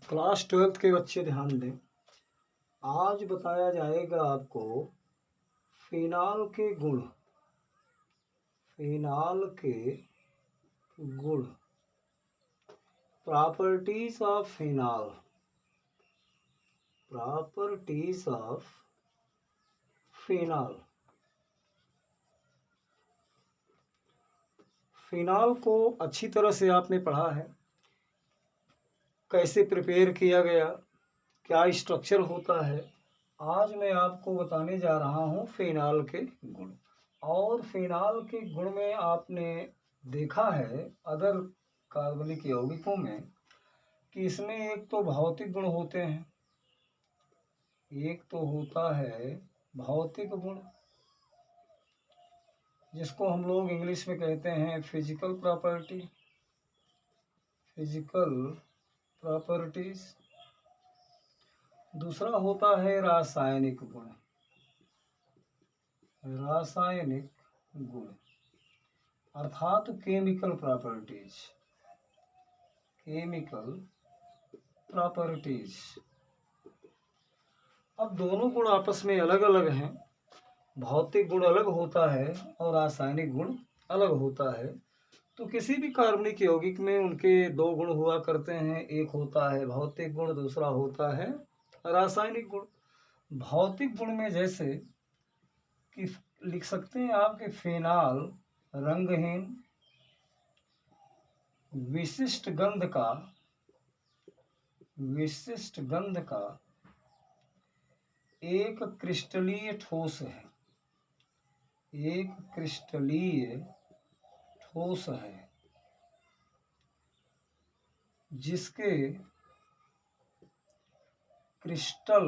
Class 12th के बच्चे ध्यान दें। आज बताया जाएगा आपको फिनाल के गुण। फिनाल के गुण, properties of phenol. Properties of phenol. Phenol को अच्छी तरह से आपने पढ़ा है, कैसे प्रिपेयर किया गया, क्या स्ट्रक्चर होता है। आज मैं आपको बताने जा रहा हूँ फिनाल के गुण। और फिनाल के गुण में आपने देखा है अदर कार्बनिक यौगिकों में कि इसमें एक तो भौतिक गुण होते हैं, एक तो होता है भौतिक गुण जिसको हम लोग इंग्लिश में कहते हैं फिजिकल प्रॉपर्टी, फिजिकल प्रॉपर्टीज। दूसरा होता है रासायनिक गुण, रासायनिक गुण अर्थात केमिकल प्रॉपर्टीज, केमिकल प्रॉपर्टीज। अब दोनों गुण आपस में अलग अलग हैं, भौतिक गुण अलग होता है और रासायनिक गुण अलग होता है। तो किसी भी कार्बनिक यौगिक में उनके दो गुण हुआ करते हैं, एक होता है भौतिक गुण, दूसरा होता है रासायनिक गुण। भौतिक गुण में जैसे कि लिख सकते हैं आप कि फिनाल रंगहीन, विशिष्ट गंध का, विशिष्ट गंध का एक क्रिस्टलीय ठोस है, एक क्रिस्टलीय ठोस है जिसके क्रिस्टल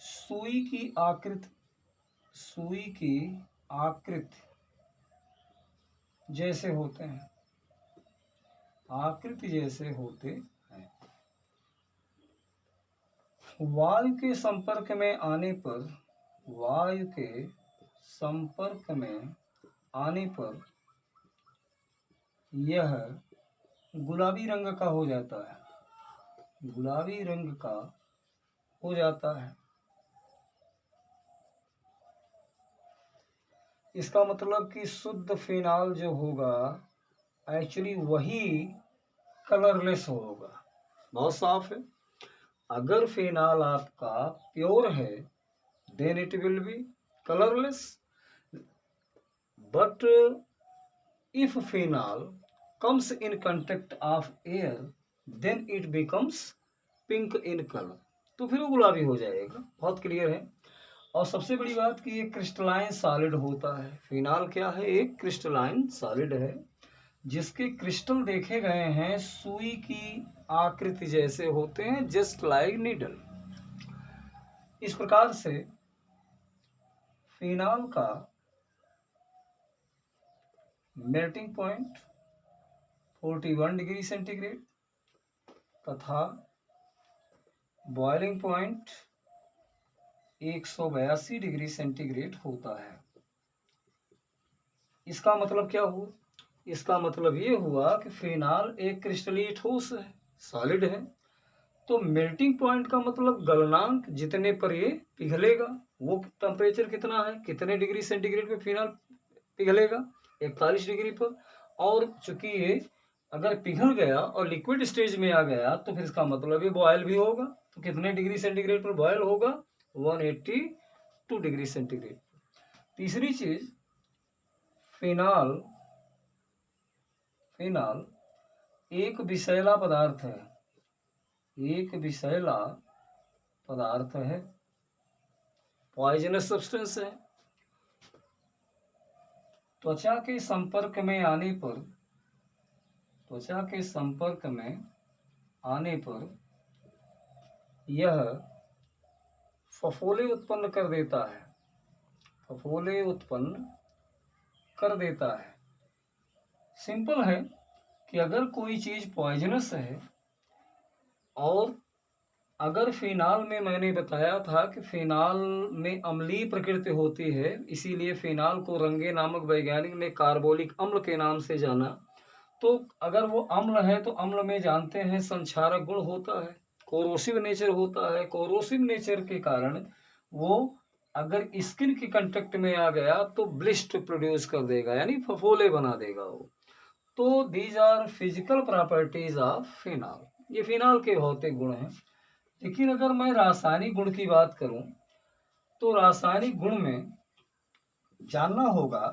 सुई की आकृति, सुई की आकृति जैसे होते हैं, आकृति जैसे होते हैं। वायु के संपर्क में आने पर, वायु के संपर्क में आने पर यह गुलाबी रंग का हो जाता है, गुलाबी रंग का हो जाता है। इसका मतलब कि शुद्ध फिनाल जो होगा एक्चुअली वही कलरलेस होगा, बहुत साफ है। अगर फिनाल आपका प्योर है then it will be colourless, but if phenol comes in contact of air then it becomes pink in color, तो फिर वो गुलाबी हो जाएगा। बहुत क्लियर है। और सबसे बड़ी बात कि ये क्रिस्टलाइन सॉलिड होता है। फिनाल क्या है? एक क्रिस्टलाइन सॉलिड है जिसके क्रिस्टल देखे गए हैं सुई की आकृति जैसे होते हैं, जस्ट लाइक नीडल। इस प्रकार से फिनाल का मेल्टिंग पॉइंट 41 डिग्री सेंटीग्रेड तथा बॉइलिंग पॉइंट 182 डिग्री सेंटीग्रेड होता है। इसका मतलब क्या हुआ? इसका मतलब ये हुआ कि फिनाल एक क्रिस्टलीय ठोस है, सॉलिड है। तो मेल्टिंग पॉइंट का मतलब गलनांक जितने पर ये पिघलेगा, वो टेम्परेचर कितना है, कितने डिग्री सेंटीग्रेड पे फिनाल पिघलेगा? 41 डिग्री पर। और चूंकि ये अगर पिघल गया और लिक्विड स्टेज में आ गया तो फिर इसका मतलब ये बॉयल भी होगा। तो कितने डिग्री सेंटीग्रेड पर बॉयल होगा? 182 डिग्री सेंटीग्रेड। तीसरी चीज, फिनाल, फिनाल एक विषैला पदार्थ है, एक विषैला पदार्थ है, पॉइजनस सब्सटेंस है। त्वचा के संपर्क में आने पर, त्वचा के संपर्क में आने पर यह फफोले उत्पन्न कर देता है, फफोले उत्पन्न कर देता है। सिंपल है कि अगर कोई चीज पॉइजनस है, और अगर फिनाल में मैंने बताया था कि फिनाल में अम्लीय प्रकृति होती है, इसीलिए फिनाल को रंगे नामक वैज्ञानिक ने कार्बोलिक अम्ल के नाम से जाना। तो अगर वो अम्ल है तो अम्ल में जानते हैं संक्षारक गुण होता है, कोरोसिव नेचर होता है। कोरोसिव नेचर के कारण वो अगर स्किन के कांटेक्ट में आ गया तो ब्लिस्ट प्रोड्यूस कर देगा, यानी फफोले बना देगा वो। तो these are physical properties of phenol. ये फिनाल के भौतिक गुण हैं। लेकिन अगर मैं रासायनिक गुण की बात करूं तो रासायनिक गुण में जानना होगा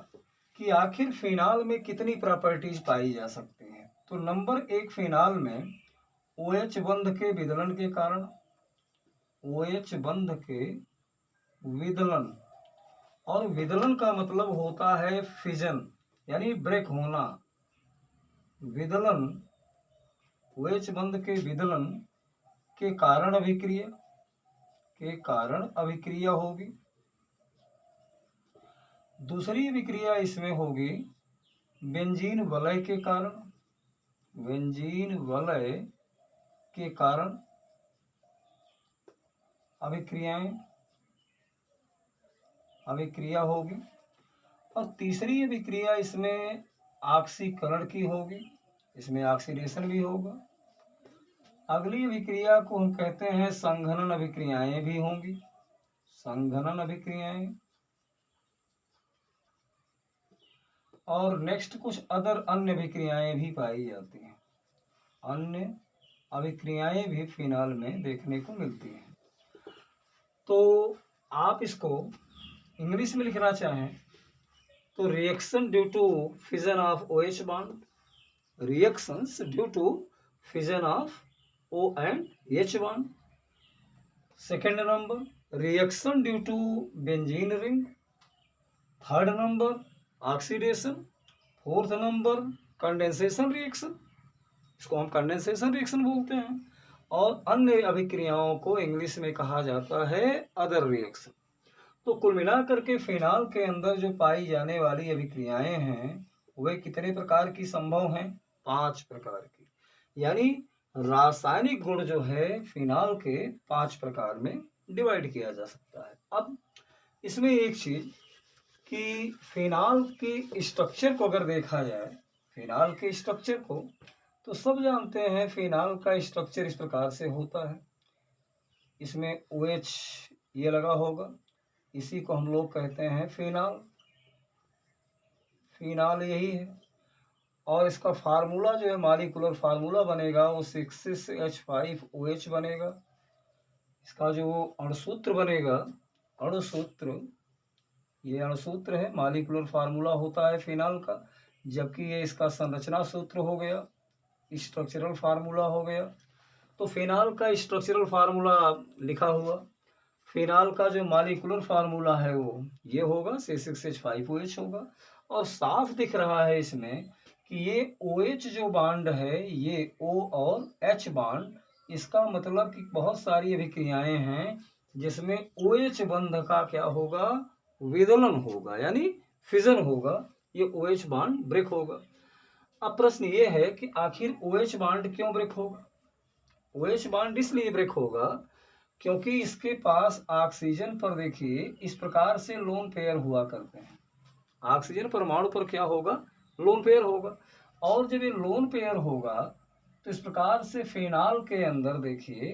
कि आखिर फिनाल में कितनी प्रॉपर्टीज पाई जा सकती हैं। तो नंबर 1, फिनाल में OH बंध के विदलन के कारण, OH बंध के विदलन, और विदलन का मतलब होता है फिजन, यानी ब्रेक होना। विदलन, OH बंध के विदलन के कारण अभिक्रिया होगी। दूसरी अभिक्रिया इसमें होगी बेंजीन वलय के कारण, बेंजीन वलय के कारण अभिक्रिया होगी। और तीसरी अभिक्रिया इसमें ऑक्सीकरण की होगी, इसमें ऑक्सीडेशन भी होगा। अगली अभिक्रिया को हम कहते हैं संघनन अभिक्रियाएं भी होंगी, संघनन अभिक्रियाएं। और नेक्स्ट कुछ अन्य अभिक्रियाएं भी पाई जाती हैं, अन्य अभिक्रियाएं भी फिनाल में देखने को मिलती हैं। तो आप इसको इंग्लिश में लिखना चाहें तो reaction due to fission of OH bond, reactions due to fission of O and H bond. Second number reaction due to benzene ring. Third number oxidation. Fourth number condensation reaction, इसको हम condensation reaction बोलते हैं। और अन्य अभिक्रियाओं को English में कहा जाता है अदर रिएक्शन। तो कुल मिलाकर के फिनाल के अंदर जो पाई जाने वाली अभिक्रियाएं हैं वे कितने प्रकार की संभव हैं? 5 प्रकार की। यानी रासायनिक गुण जो है फिनाल के 5 प्रकार में डिवाइड किया जा सकता है। अब इसमें एक चीज कि फिनाल की स्ट्रक्चर को अगर देखा जाए, फिनाल के स्ट्रक्चर को, तो सब जानते हैं फिनाल का स्ट्रक्चर इस प्रकार से होता है। इसमें OH ये लगा होगा, इसी को हम लोग कहते हैं फिनाल। फिनाल यही है। और इसका फार्मूला जो है, मॉलिक्यूलर फार्मूला बनेगा वो 6H5OH बनेगा। इसका जो अणुसूत्र बनेगा, अणुसूत्र, ये अणुसूत्र है, मॉलिक्यूलर फार्मूला होता है फिनाल का। जबकि ये इसका संरचना सूत्र हो गया, स्ट्रक्चरल फार्मूला हो गया। तो फिनाल का स्ट्रक्चरल फार्मूला लिखा हुआ, फिनाल का जो मॉलिक्यूलर फार्मूला है वो ये होगा, 6H5OH होगा। और साफ दिख रहा है इसमें कि ये OH जो बांड है, ये O और H बांड, इसका मतलब कि बहुत सारी अभिक्रियाएं हैं जिसमें OH बंध का क्या होगा, विदलन होगा, यानी फिजन होगा। ये OH बांड ब्रेक होगा। अब प्रश्न ये है कि आखिर OH बांड क्यों ब्रेक होगा? OH बांड इसलिए ब्रेक होगा क्योंकि इसके पास ऑक्सीजन पर देखिए इस प्रकार से लोन पेयर हुआ करते हैं। ऑक्सीजन परमाणु पर क्या होगा, लोन पेयर होगा। और जब ये लोन पेयर होगा तो इस प्रकार से फिनाल के अंदर देखिए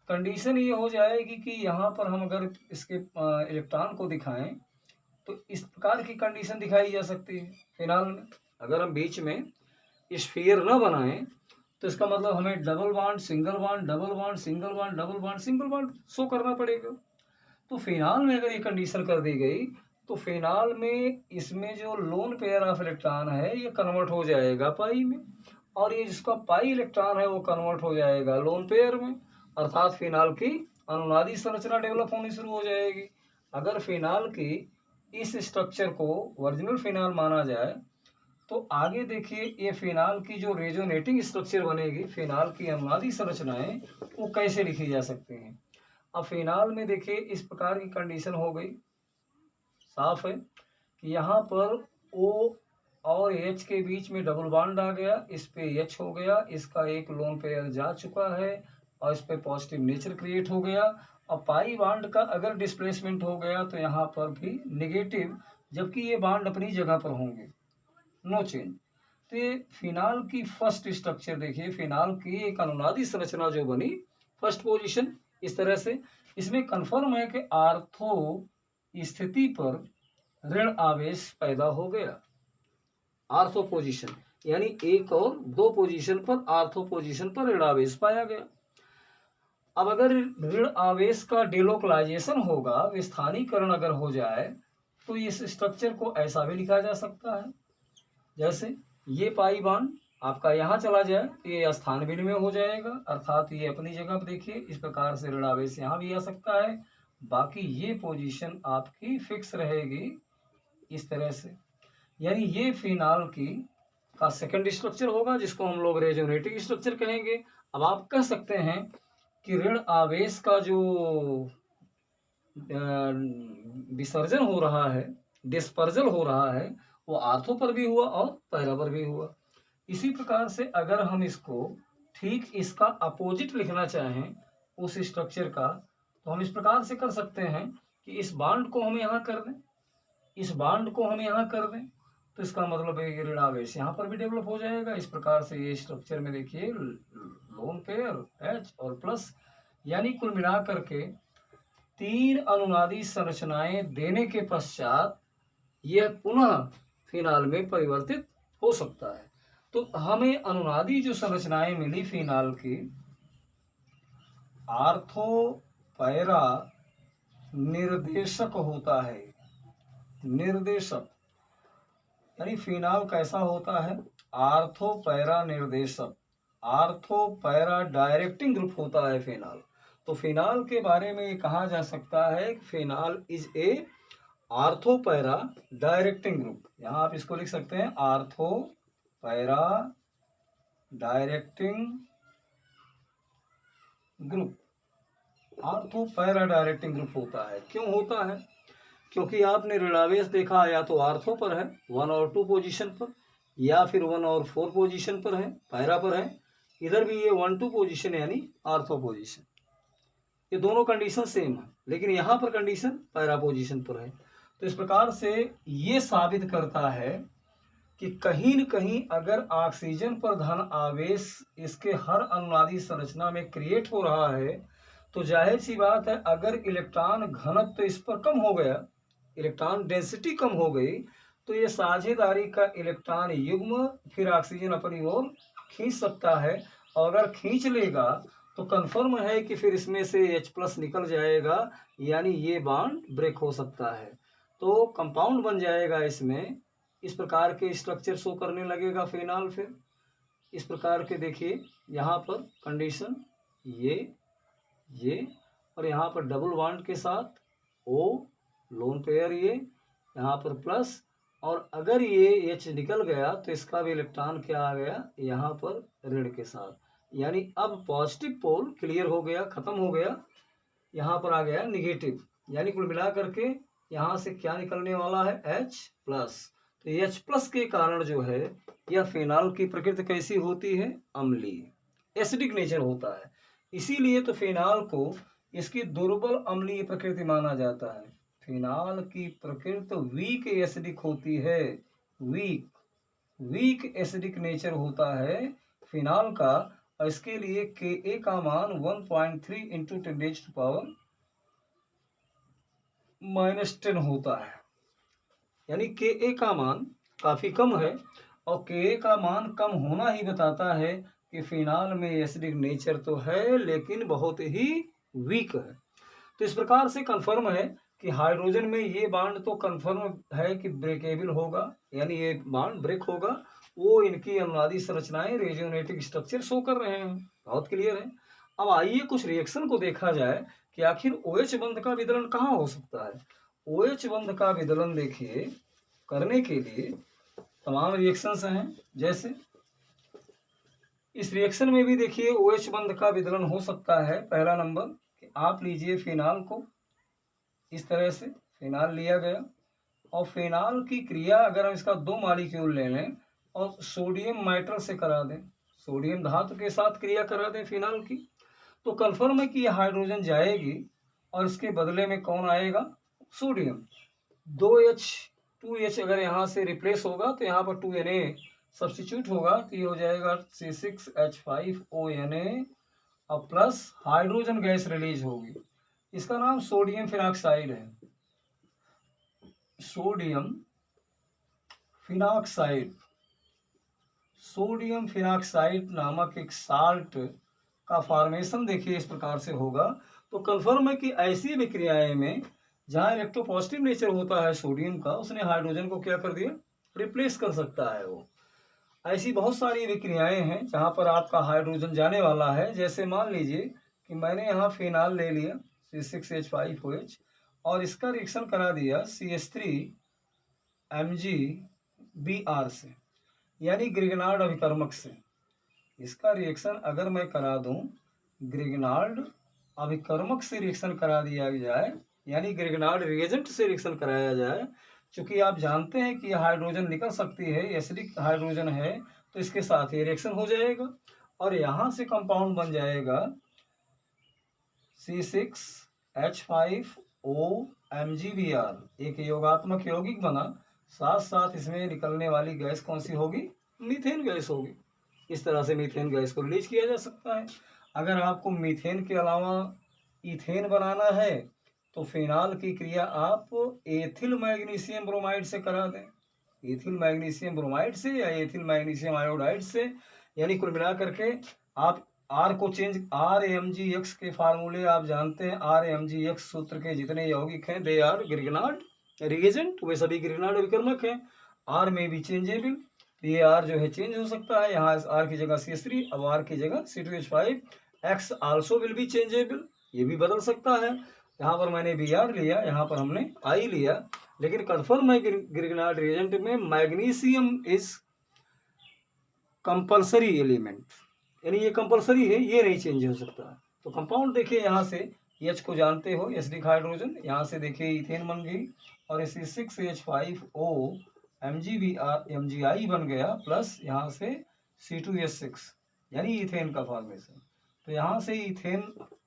कंडीशन ये हो जाएगी कि यहाँ पर हम अगर इसके इलेक्ट्रॉन को दिखाएं तो इस प्रकार की कंडीशन दिखाई जा सकती है फिनाल में। अगर हम बीच में स्फीयर न बनाएं तो इसका मतलब हमें double bond single bond, double bond single bond, double bond single bond show करना पड़ेगा। तो फिनाल में अगर ये कंडीशन कर दी गई तो फिनाल में इसमें जो लोन पेयर ऑफ इलेक्ट्रॉन है ये कन्वर्ट हो जाएगा पाई में, और ये जिसका पाई इलेक्ट्रॉन है वो कन्वर्ट हो जाएगा लोन पेयर में। अर्थात फिनाल की अनुनादी संरचना डेवलप होनी शुरू हो जाएगी। अगर फिनाल की इस स्ट्रक्चर को ओरिजिनल फिनाल माना जाए तो आगे देखिए ये फिनाल की जो रेजोनेटिंग स्ट्रक्चर बनेगी, फिनाल की अनुनादी संरचनाएं, वो कैसे लिखी जा सकती हैं। अब फिनाल में देखिए इस प्रकार की कंडीशन हो गई, साफ है कि यहाँ पर O और H के बीच में डबल बॉन्ड आ गया, इस पे H हो गया, इसका एक लोन पेयर जा चुका है और इस पे पॉजिटिव नेचर क्रिएट हो गया। अब पाई बॉन्ड का अगर डिस्प्लेसमेंट हो गया तो यहाँ पर भी निगेटिव, जबकि ये बॉन्ड अपनी जगह पर होंगे, नो चेंज। तो ये फिनाल की फर्स्ट स्ट्रक्चर देखिए, फिनाल की एक अनुनादी संरचना जो बनी फर्स्ट पोजीशन इस तरह से, इसमें कंफर्म है कि आर्थो स्थिति पर ऋण आवेश पैदा हो गया। आर्थो पोजीशन यानी एक और दो पोजीशन पर आर्थो पोजीशन पर ऋण आवेश पाया गया। अब अगर ऋण आवेश का डेलोकलाइजेशन होगा, विस्थानीकरण अगर हो जाए, तो इस स्ट्रक्चर को ऐसा भी लिखा जा सकता है, जैसे ये पाई बॉन्ड आपका यहाँ चला जाए तो ये स्थान विनिमय हो जाएगा, अर्थात ये अपनी जगह पर देखिए इस प्रकार से ऋण आवेश यहाँ भी आ सकता है, बाकी ये पोजीशन आपकी फिक्स रहेगी इस तरह से। यानी ये फिनाल की का सेकंड स्ट्रक्चर होगा, जिसको हम लोग रेजोनेटिव स्ट्रक्चर कहेंगे। अब आप कह सकते हैं कि ऋण आवेश का जो विसर्जन हो रहा है, डिस्पर्जल हो रहा है, वो आर्थो पर भी हुआ और पैरा पर भी हुआ। इसी प्रकार से अगर हम इसको ठीक इसका अपोजिट लिखना चाहें उस स्ट्रक्चर का, तो हम इस प्रकार से कर सकते हैं कि इस बॉन्ड को हम यहाँ कर दें, इस बॉन्ड को हम यहाँ कर दें, तो इसका मतलब है कि ऋण आवेश यहाँ पर भी डेवलप हो जाएगा। इस प्रकार से ये स्ट्रक्चर में देखिए लोन पेयर H और प्लस, यानी कुल मिलाकर के 3 अनुनादी संरचनाएं देने के पश्चात यह पुनः फिनाल में परिवर्तित हो सकता है। तो हमें अनुनादी जो संरचनाएं मिली फिनाल की, आर्थो पैरा निर्देशक होता है, निर्देशक यानी फिनाल कैसा होता है, आर्थो पैरा निर्देशक, आर्थो पैरा डायरेक्टिंग ग्रुप होता है फिनाल। तो फिनाल के बारे में कहा जा सकता है कि phenol is a ortho para directing group. यहाँ आप इसको लिख सकते हैं ortho para directing group, ortho para directing group होता है। क्यों होता है? क्योंकि आपने ऋण आवेश देखा या तो आर्थो पर है 1 और 2 पोजीशन पर, या फिर 1 और 4 पोजीशन पर है, पैरा पर है, इधर भी ये 1-2 पोजीशन यानी आर्थो पोजीशन, ये दोनों कंडीशन सेम है, लेकिन यहाँ पर कंडीशन पैरा पोजीशन पर है। तो इस प्रकार से ये साबित करता है कि कहीं न कहीं अगर ऑक्सीजन पर धन आवेश इसके हर अनुनादी संरचना में क्रिएट हो रहा है, तो जाहिर सी बात है अगर इलेक्ट्रॉन घनत्व तो इस पर कम हो गया, इलेक्ट्रॉन डेंसिटी कम हो गई, तो ये साझेदारी का इलेक्ट्रॉन युग्म फिर ऑक्सीजन अपनी ओर खींच सकता है, और अगर खींच लेगा तो कंफर्म है कि फिर इसमें से H+ निकल जाएगा, यानी ये बॉन्ड ब्रेक हो सकता है, तो कंपाउंड बन जाएगा इसमें, इस प्रकार के स्ट्रक्चर शो करने लगेगा फिनाल। फिर इस प्रकार के देखिए यहाँ पर कंडीशन ये और यहाँ पर डबल बॉन्ड के साथ O लोन पेयर, ये यहाँ पर प्लस, और अगर ये H निकल गया तो इसका भी इलेक्ट्रॉन क्या आ गया यहाँ पर ऋण के साथ, यानी अब पॉजिटिव पोल क्लियर हो गया, खत्म हो गया, यहाँ पर आ गया निगेटिव, यानी कुल मिला करके यहाँ से क्या निकलने वाला है H+। तो H+ के कारण जो है यह फिनाल की प्रकृति कैसी होती है, अम्लीय, एसिडिक नेचर होता है। इसीलिए तो फिनाल को इसकी दुर्बल अम्लीय प्रकृति माना जाता है। फिनाल की प्रकृति वीक एसिडिक होती है, वीक एसिडिक नेचर होता है फिनाल का। इसके लिए Ka का मान 1.3 इंटू 10⁻⁻10 होता है, यानी Ka का मान काफ़ी कम है, और Ka का मान कम होना ही बताता है कि फिनाल में एसिडिक नेचर तो है लेकिन बहुत ही वीक है। तो इस प्रकार से कंफर्म है कि हाइड्रोजन में ये बॉन्ड तो कंफर्म है कि ब्रेकेबल होगा, यानी ये बॉन्ड ब्रेक होगा, वो इनकी अनुनादी संरचनाएं रेजोनेटिव स्ट्रक्चर शो कर रहे हैं, बहुत क्लियर है। अब आइए कुछ रिएक्शन को देखा जाए कि आखिर OH बंध का विदलन कहाँ हो सकता है। OH बंध का विदलन देखिए करने के लिए तमाम रिएक्शंस हैं, जैसे इस रिएक्शन में भी देखिए OH बंध का विदलन हो सकता है। पहला नंबर कि आप लीजिए फिनाल को, इस तरह से फिनाल लिया गया, और फिनाल की क्रिया अगर हम इसका 2 मॉलिक्यूल ले लें और सोडियम नाइट्रेट से करा दें, सोडियम धातु के साथ क्रिया करा दें फिनाल की, तो कंफर्म है कि यह हाइड्रोजन जाएगी और इसके बदले में कौन आएगा, सोडियम। 2H 2H अगर यहाँ से रिप्लेस होगा तो यहाँ पर 2Na सब्स्टिट्यूट होगा तो ये हो जाएगा C6H5ONa और प्लस हाइड्रोजन गैस रिलीज होगी। इसका नाम सोडियम फिनॉक्साइड है। सोडियम फिनॉक्साइड, सोडियम फिनॉक्साइड नामक एक साल्ट का फॉर्मेशन देखिए इस प्रकार से होगा। तो कन्फर्म है कि ऐसी विक्रियाएं में जहां इलेक्ट्रोपॉजिटिव नेचर होता है सोडियम का, उसने हाइड्रोजन को क्या कर दिया, रिप्लेस कर सकता है वो। ऐसी बहुत सारी विक्रियाएं हैं जहां पर आपका हाइड्रोजन जाने वाला है। जैसे मान लीजिए कि मैंने यहाँ फिनाल ले लिया C6H5OH और इसका रिएक्शन करा दिया CH3MgBr से, यानी ग्रिगनार्ड अभिकर्मक से। इसका रिएक्शन अगर मैं करा दूं ग्रिगनार्ड अभिकर्मक से रिएक्शन करा दिया जाए, यानी ग्रिगनार्ड रिएजेंट से रिएक्शन कराया जाए, चूंकि आप जानते हैं कि हाइड्रोजन निकल सकती है, एसिडिक हाइड्रोजन है, तो इसके साथ ये रिएक्शन हो जाएगा और यहाँ से कंपाउंड बन जाएगा C6H5OMgBr, एक योगात्मक यौगिक बना। साथ साथ इसमें निकलने वाली गैस कौन सी होगी, मीथेन गैस होगी। इस तरह से मीथेन गैस को रिलीज किया जा सकता है। अगर आपको मीथेन के अलावा इथेन बनाना है तो फिनाल की क्रिया आप एथिल मैग्नीशियम ब्रोमाइड से करा दें, एथिल मैग्नीशियम ब्रोमाइड से या एथिल मैग्नीशियम आयोडाइड से। यानी कुल मिला करके आप आर को चेंज, RMgX के फार्मूले आप जानते हैं। RMgX सूत्र के जितने यौगिक हैं दे आर ग्रिगनार्ड रिएजेंट, वे सभी ग्रिगनार्ड विकर्मक हैं। आर में भी चेंजेबल, ये आर जो है चेंज हो सकता है, यहाँ आर की जगह CH3, अब आर की जगह C2H5। X also will be changeable, ये भी बदल सकता है। यहाँ पर मैंने Br लिया, यहाँ पर हमने I लिया, लेकिन कन्फर्म है ग्रिगनार्ड रिएजेंट में मैग्नीशियम इज कंपल्सरी एलिमेंट, यानी ये कंपल्सरी है, ये नहीं चेंज हो सकता है। तो कंपाउंड देखिए यहाँ से H को जानते हो, एसिडिक हाइड्रोजन, यहाँ से देखिए इथेन बन गई और इसी C6H5OMgI बन गया, प्लस यहाँ से C2H6 यानी इथेन का फॉर्मेशन। तो यहाँ से इथेन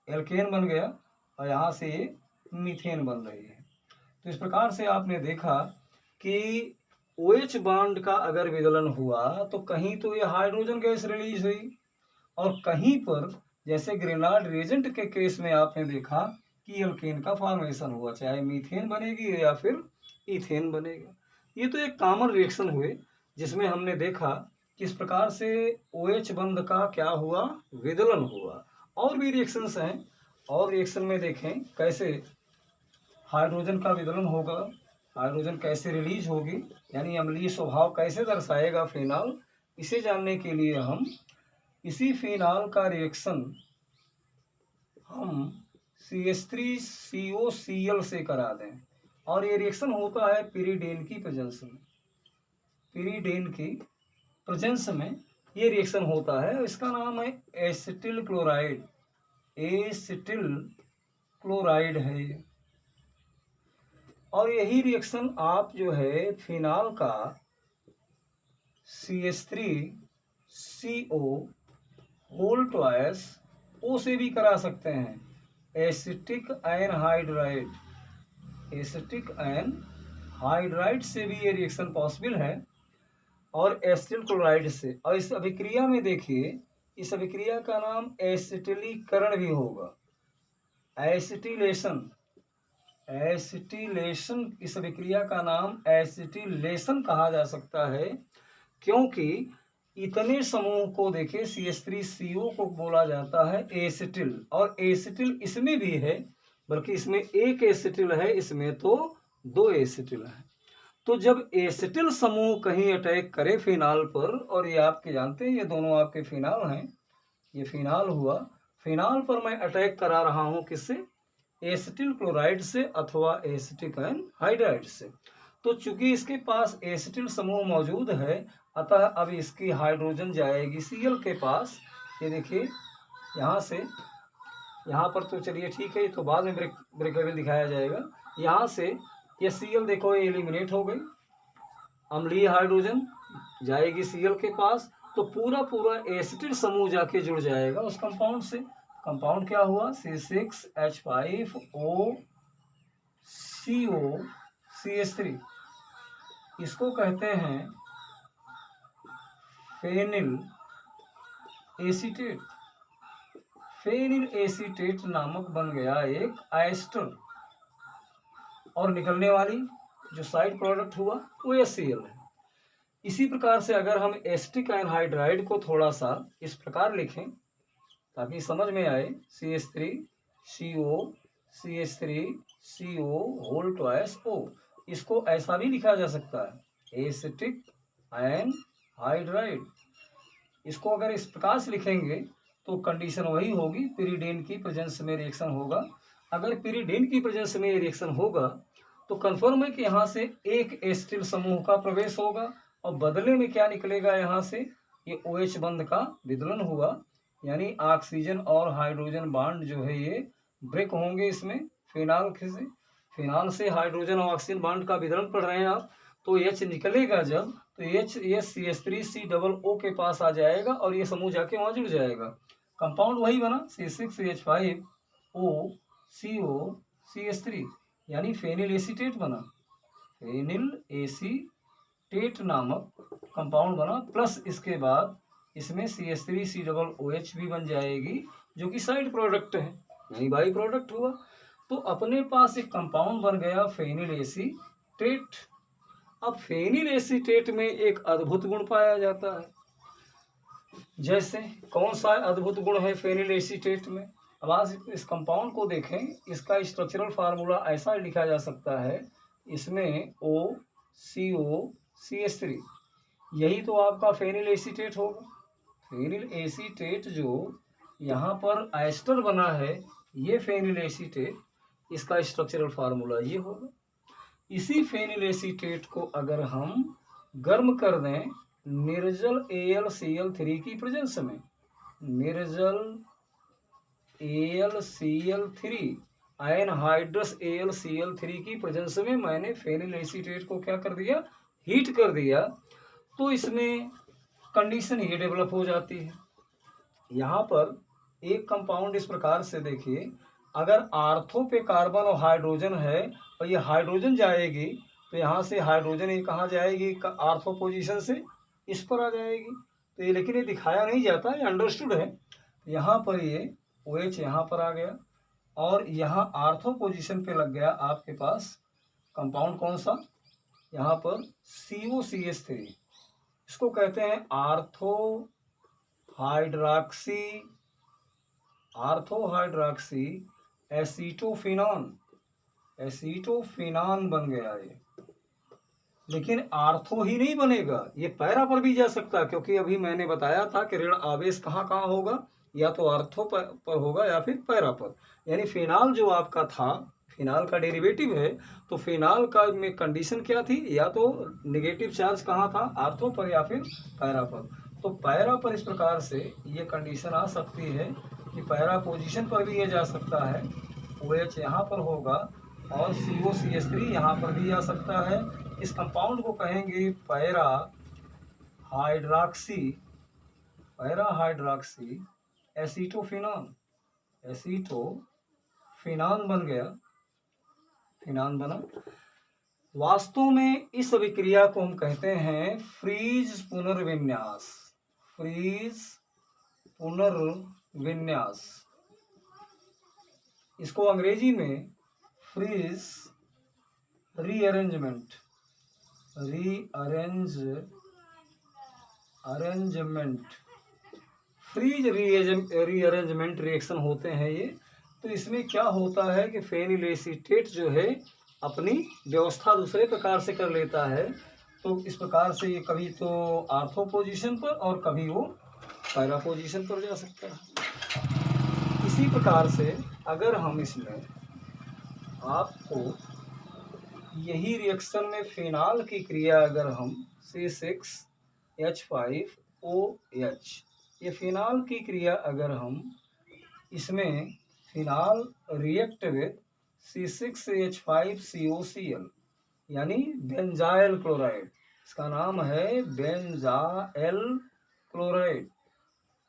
एल्केन बन गया और यहाँ से ये मीथेन बन रही है। तो इस प्रकार से आपने देखा कि OH बॉन्ड का अगर विदलन हुआ तो कहीं तो ये हाइड्रोजन गैस रिलीज हुई और कहीं पर जैसे ग्रिगनार्ड रिएजेंट के केस में आपने देखा कि एल्केन का फॉर्मेशन हुआ, चाहे मीथेन बनेगी या फिर इथेन बनेगा। ये तो एक कॉमन रिएक्शन हुए जिसमें हमने देखा किस प्रकार से OH बंध का क्या हुआ, विदलन हुआ। और भी रिएक्शंस हैं, और रिएक्शन में देखें कैसे हाइड्रोजन का विदलन होगा, हाइड्रोजन कैसे रिलीज होगी, यानी अम्लीय स्वभाव कैसे दर्शाएगा फिनाल। इसे जानने के लिए हम इसी फिनाल का रिएक्शन हम CH3COCl से करा दें और ये रिएक्शन होता है पिरीडेन की प्रेजेंस में। पिरीडेन की प्रेजेंस में ये रिएक्शन होता है, इसका नाम है एसिटिल क्लोराइड, एसिटिल क्लोराइड है ये। और यही रिएक्शन आप जो है फिनाल का CH3CO होल ट्वाइस O से भी करा सकते हैं, एसिटिक एनहाइड्राइड, एसिटिक एनहाइड्राइड से भी ये रिएक्शन पॉसिबल है और एसिटिल क्लोराइड से। और इस अभिक्रिया में देखिए, इस अभिक्रिया का नाम एसिटिलीकरण भी होगा, एसिटिलेशन, एसिटिलेशन, इस अभिक्रिया का नाम एसिटिलेशन कहा जा सकता है, क्योंकि इतने समूह को देखिए CH3CO को बोला जाता है एसिटिल, और एसिटिल इसमें भी है, बल्कि इसमें एक एसिटिल है, इसमें तो दो एसिटिल है। तो जब एसिटिल समूह कहीं अटैक करे फिनाल पर, और ये आपके जानते हैं ये दोनों आपके फिनाल हैं, ये फिनाल हुआ, फिनाल पर मैं अटैक करा रहा हूँ किससे, एसिटिल क्लोराइड से अथवा एसिटिक एनहाइड्राइड से। तो चूंकि इसके पास एसिटिल समूह मौजूद है, अतः अब इसकी हाइड्रोजन जाएगी Cl के पास। ये देखिए यहाँ से, यहाँ पर तो चलिए ठीक है, तो बाद में ब्रेकेबल दिखाया जाएगा। यहाँ से ये Cl देखो ये एलिमिनेट हो गई, अम्लीय हाइड्रोजन जाएगी Cl के पास, तो पूरा पूरा एसिटिल समूह जाके जुड़ जाएगा उस कंपाउंड से। कंपाउंड क्या हुआ, C6H5OCO CH3, इसको कहते हैं फेनिल एसीटेट। फेनिल एसीटेट नामक बन गया एक एस्टर, और निकलने वाली जो साइड प्रोडक्ट हुआ वो HCl है। इसी प्रकार से अगर हम एसिटिक एनहाइड्राइड को थोड़ा सा इस प्रकार लिखें ताकि समझ में आए, CH3CO CH3CO whole twice O, इसको ऐसा भी लिखा जा सकता है एसिटिक एनहाइड्राइड। इसको अगर इस प्रकार से लिखेंगे तो कंडीशन वही होगी, पिरिडीन की प्रेजेंस में रिएक्शन होगा। अगर पिरिडीन की प्रेजेंस में रिएक्शन होगा तो कन्फर्म है कि यहाँ से एक एसिटिल समूह का प्रवेश होगा और बदले में क्या निकलेगा, यहाँ से ये OH बंध का विदलन हुआ, यानी ऑक्सीजन और हाइड्रोजन बॉन्ड जो है ये ब्रेक होंगे इसमें फिनाल से। फिनाल से हाइड्रोजन और ऑक्सीजन बॉन्ड का विदलन पढ़ रहे हैं आप, तो H निकलेगा जब, तो H ये CH3COO के पास आ जाएगा और ये समूह जाके वहाँ जुड़ जाएगा। कंपाउंड वही बना C6H5O CO CH3, यानी फेनिल एसीटेट बना। फेनिल एसीटेट नामक कंपाउंड बना, प्लस इसके बाद इसमें CH3COOH भी बन जाएगी जो कि साइड प्रोडक्ट है, यानी बाई प्रोडक्ट हुआ। तो अपने पास एक कंपाउंड बन गया फेनिल एसीटेट। अब फेनिल एसीटेट में एक अद्भुत गुण पाया जाता है। जैसे कौन सा अद्भुत गुण है फेनिल एसीटेट में? अब आज इस कंपाउंड को देखें, इसका स्ट्रक्चरल फार्मूला ऐसा लिखा जा सकता है, इसमें OCO CH3, यही तो आपका फेनिल एसीटेट होगा। फेनिल एसीटेट जो यहाँ पर एस्टर बना है, ये फेनिल एसीटेट, इसका स्ट्रक्चरल फार्मूला ये होगा। इसी फेनिल एसीटेट को अगर हम गर्म कर दें निर्जल AlCl3 की प्रेजेंस में, निर्जल AlCl3 एनहाइड्रस AlCl3 की प्रेजेंस में मैंने फेनिल एसीटेट को क्या कर दिया, हीट कर दिया, तो इसमें कंडीशन ये डेवलप हो जाती है। यहाँ पर एक कंपाउंड इस प्रकार से देखिए, अगर आर्थो पे कार्बन और हाइड्रोजन है और ये हाइड्रोजन जाएगी तो यहाँ से हाइड्रोजन ये कहाँ जाएगी, आर्थो पोजीशन से इस पर आ जाएगी। तो ये लेकिन ये दिखाया नहीं जाता, ये अंडरस्टूड है। यहाँ पर ये OH यहाँ पर आ गया और यहाँ आर्थो पोजीशन पे लग गया आपके पास कंपाउंड कौन सा, यहाँ पर COCH3, इसको कहते हैं आर्थो हाइड्रॉक्सी एसीटोफिनॉन। एसीटोफिनॉन बन गया ये, लेकिन आर्थो ही नहीं बनेगा, ये पैरा पर भी जा सकता है, क्योंकि अभी मैंने बताया था कि ऋण आवेश कहाँ कहाँ होगा, या तो आर्थो पर होगा या फिर पैरा पर। यानी फिनाल जो आपका था, फिनाल का डेरिवेटिव है, तो फिनाल का में कंडीशन क्या थी, या तो नेगेटिव चार्ज कहाँ था, आर्थो पर या फिर पैरा पर। तो पैरा पर इस प्रकार से ये कंडीशन आ सकती है कि पैरा पोजीशन पर भी ये जा सकता है, OH यहाँ पर होगा और COCH3 यहाँ पर भी आ सकता है। इस कंपाउंड को कहेंगे पैरा हाइड्रॉक्सी एसीटोफिनॉन। एसीटोफिनॉन बन गया, फिनॉन बना। वास्तव में इस अभिक्रिया को हम कहते हैं फ्रीज पुनर्विन्यास। फ्रीज पुनर्विन्यास, इसको अंग्रेजी में Fries rearrangement Fries rearrangement reaction होते हैं ये। तो इसमें क्या होता है कि फेनिल एसीटेट जो है अपनी व्यवस्था दूसरे प्रकार से कर लेता है। तो इस प्रकार से ये कभी तो आर्थो पोजीशन पर और कभी वो पैरा पोजीशन पर जा सकता है। इसी प्रकार से अगर हम इसमें आपको यही रिएक्शन में फिनाल की क्रिया अगर हम C6H5OH, ये फिनाल की क्रिया अगर हम इसमें फिनाल रिएक्ट विद C6H5COCl यानी बेंजाइल क्लोराइड, इसका नाम है बेंजाइल क्लोराइड।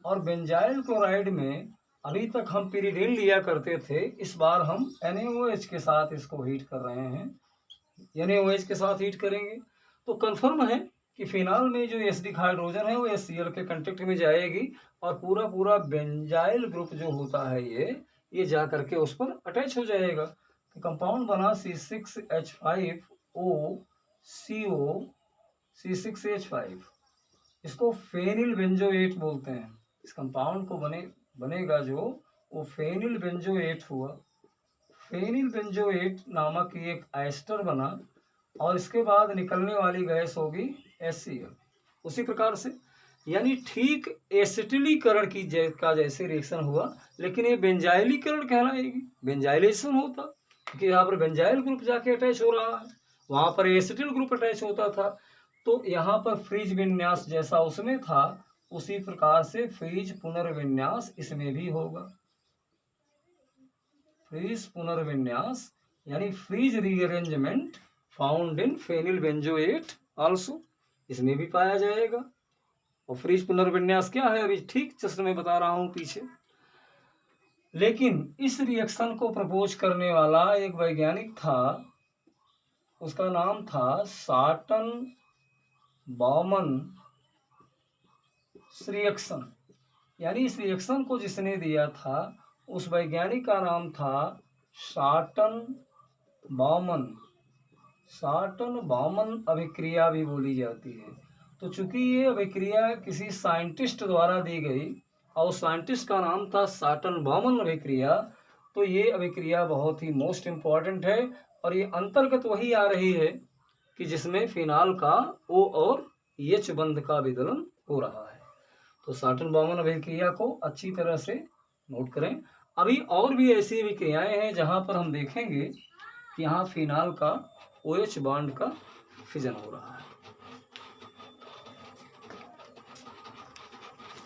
और बेंजाइल क्लोराइड में अभी तक हम पिरिडीन लिया करते थे, इस बार हम NaOH के साथ इसको हीट कर रहे हैं। NaOH के साथ हीट करेंगे तो कंफर्म है कि फिनाल में जो एसिडिक हाइड्रोजन है वो HCl के कंटेक्ट में जाएगी और पूरा पूरा बेंजाइल ग्रुप जो होता है ये जा करके उस पर अटैच हो जाएगा। तो कंपाउंड बना C6H5O C6H5, इसको फेनिल बेंजोएट बोलते हैं। इस कंपाउंड को बनेगा जो वो फेनिल बेंजोएट हुआ। फेनिल बेंजोएट नामक एक एस्टर बना और इसके बाद निकलने वाली गैस होगी HCl। उसी प्रकार से यानी ठीक एसिटिलीकरण का जैसे रिएक्शन हुआ, लेकिन ये बेंजाइलीकरण कहलाएगी, बेंजाइलेशन होता, क्योंकि यहाँ पर बेंजाइल ग्रुप जाके अटैच हो रहा है, वहाँ पर एसिटिल ग्रुप अटैच होता था। तो यहाँ पर फ्रीज विन्यास जैसा उसमें था उसी प्रकार से फ्रीज पुनर्विन्यास इसमें भी होगा। फ्रीज पुनर्विन्यास यानी Fries rearrangement found in phenyl benzoate also, इसमें भी पाया जाएगा। और फ्रीज पुनर्विन्यास क्या है अभी ठीक जस्ट मैं बता रहा हूं पीछे। लेकिन इस रिएक्शन को प्रपोज करने वाला एक वैज्ञानिक था, उसका नाम था साटन बॉमन रिएक्शन, यानी इस रिएक्शन को जिसने दिया था उस वैज्ञानिक का नाम था साटन बॉमन। साटन बॉमन अभिक्रिया भी बोली जाती है। तो चूंकि ये अभिक्रिया किसी साइंटिस्ट द्वारा दी गई और साइंटिस्ट का नाम था साटन बॉमन अभिक्रिया, तो ये अभिक्रिया बहुत ही मोस्ट इम्पॉर्टेंट है और ये अंतर्गत वही आ रही है कि जिसमें फिनाल का O और H बंध का विदलन हो रहा है। तो साटन बॉमन अभिक्रिया को अच्छी तरह से नोट करें। अभी और भी ऐसी अभिक्रियाएं हैं जहां पर हम देखेंगे कि यहाँ फिनाल का OH बॉन्ड का फिजन हो रहा है।